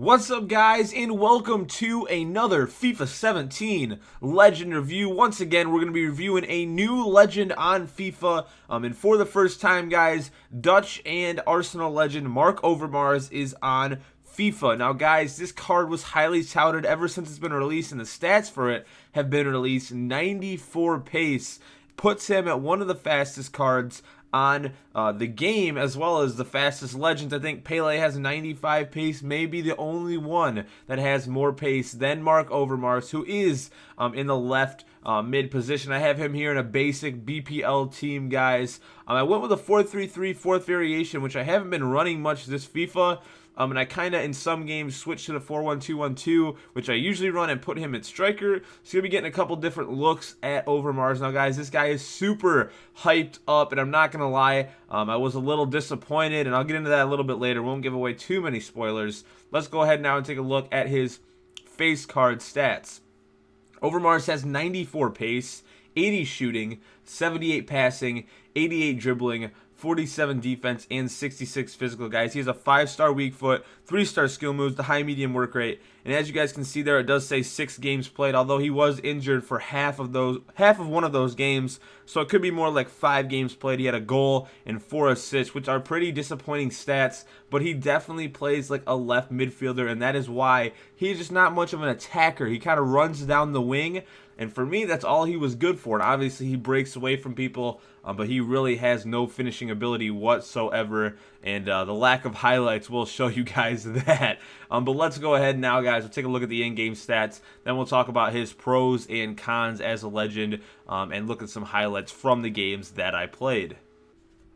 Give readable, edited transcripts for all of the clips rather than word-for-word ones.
What's up, guys, and welcome to another FIFA 17 Legend review. Once again, we're going to be reviewing a new legend on FIFA, and for the first time, guys, Dutch and Arsenal legend Marc Overmars is on FIFA. Now, guys, this card was highly touted ever since it's been released, and the stats for it have been released. 94 pace puts him at one of the fastest cards on the game, as well as the fastest legends. I think Pele has 95 pace, maybe the only one that has more pace than Marc Overmars, who is in the left mid position. I have him here in a basic BPL team, guys. I went with a 4-3-3 fourth variation, which I haven't been running much this FIFA. And I kind of, in some games, switched to the 4-1-2-1-2, which I usually run, and put him at striker. So you'll be getting a couple different looks at Overmars. Now, guys, this guy is super hyped up, and I'm not going to lie, I was a little disappointed, and I'll get into that a little bit later. Won't give away too many spoilers. Let's go ahead now and take a look at his face card stats. Overmars has 94 pace, 80 shooting, 78 passing, 88 dribbling, 47 defense, and 66 physical, guys. He has a 5-star weak foot, 3-star skill moves, the high medium work rate, and as you guys can see there, it does say 6 games played, although he was injured for half of one of those games, so it could be more like 5 games played. He had a goal and 4 assists, which are pretty disappointing stats, but he definitely plays like a left midfielder, and that is why he's just not much of an attacker. He kind of runs down the wing, and for me, that's all he was good for. And obviously, he breaks away from people, but he really has no finishing ability whatsoever. And the lack of highlights will show you guys that. But let's go ahead now, guys. We'll take a look at the in-game stats. Then we'll talk about his pros and cons as a legend, and look at some highlights from the games that I played.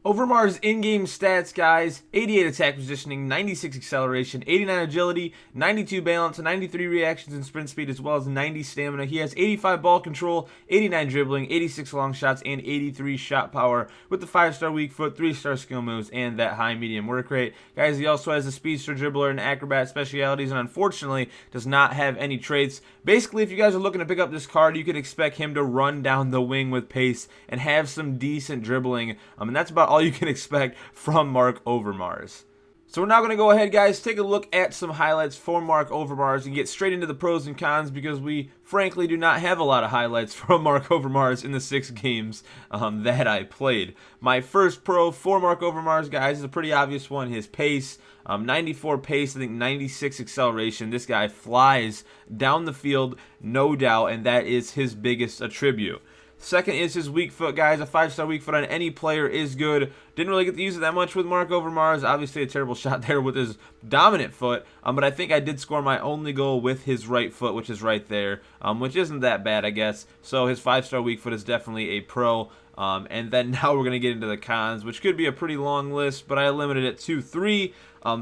Overmars' in-game stats, guys: 88 attack positioning, 96 acceleration, 89 agility, 92 balance, 93 reactions and sprint speed, as well as 90 stamina. He has 85 ball control, 89 dribbling, 86 long shots, and 83 shot power with the 5-star weak foot, 3-star skill moves, and that high medium work rate. Guys, he also has a speedster, dribbler, and acrobat specialities, and unfortunately does not have any traits. Basically, if you guys are looking to pick up this card, you can expect him to run down the wing with pace and have some decent dribbling, and that's about all you can expect from Marc Overmars. So we're now going to go ahead, guys, take a look at some highlights for Marc Overmars and get straight into the pros and cons, because we frankly do not have a lot of highlights from Marc Overmars in the 6 games that I played. My first pro for Marc Overmars, guys, is a pretty obvious one: his pace. 94 pace, I think 96 acceleration. This guy flies down the field, no doubt, and that is his biggest attribute. Second is his weak foot, guys. A 5-star weak foot on any player is good. Didn't really get to use it that much with Marc Overmars. Obviously a terrible shot there with his dominant foot, but I think I did score my only goal with his right foot, which is right there, which isn't that bad, I guess. So his 5-star weak foot is definitely a pro. And then now we're going to get into the cons, which could be a pretty long list, but I limited it to 3.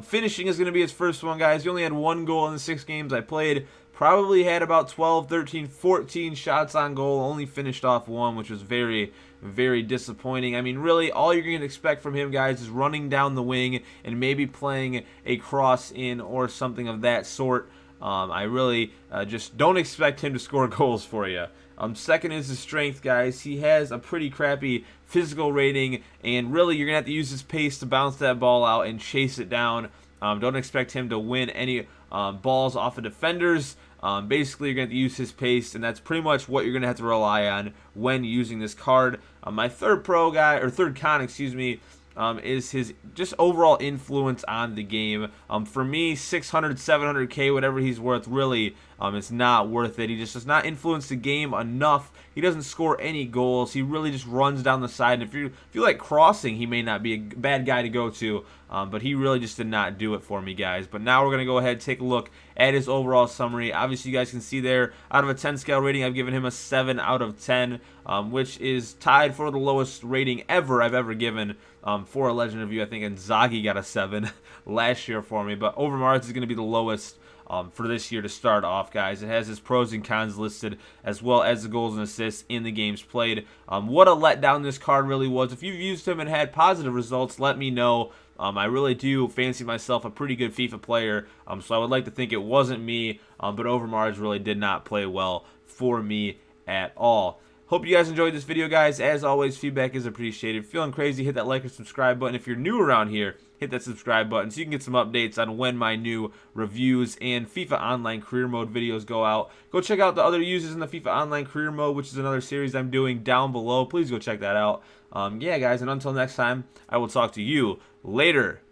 Finishing is going to be his first one, guys. He only had 1 goal in the 6 games I played. Probably had about 12, 13, 14 shots on goal. Only finished off 1, which was very, very disappointing. I mean, really, all you're going to expect from him, guys, is running down the wing and maybe playing a cross in or something of that sort. I really just don't expect him to score goals for you. Second is his strength, guys. He has a pretty crappy physical rating, and really you're going to have to use his pace to bounce that ball out and chase it down. Don't expect him to win any balls off of defenders. Basically, you're going to have to use his pace, and that's pretty much what you're going to have to rely on when using this card. My third con, excuse me, is his just overall influence on the game. For me, 600, 700K, whatever he's worth, really, it's not worth it. He just does not influence the game enough. He doesn't score any goals. He really just runs down the side. And if you like crossing, he may not be a bad guy to go to, but he really just did not do it for me, guys. But now we're going to go ahead and take a look at his overall summary. Obviously, you guys can see there, out of a 10 scale rating, I've given him a 7 out of 10, which is tied for the lowest rating I've ever given for a legend review. I think Inzaghi got a 7 last year for me, but Overmars is going to be the lowest for this year to start off, guys. It has his pros and cons listed, as well as the goals and assists in the games played. What a letdown this card really was. If you've used him and had positive results, let me know. I really do fancy myself a pretty good FIFA player, so I would like to think it wasn't me, but Overmars really did not play well for me at all. Hope you guys enjoyed this video, guys. As always, feedback is appreciated. Feeling crazy, hit that like or subscribe button. If you're new around here, hit that subscribe button so you can get some updates on when my new reviews and FIFA Online Career Mode videos go out. Go check out the other users in the FIFA Online Career Mode, which is another series I'm doing down below. Please go check that out. Yeah, guys, and until next time, I will talk to you later.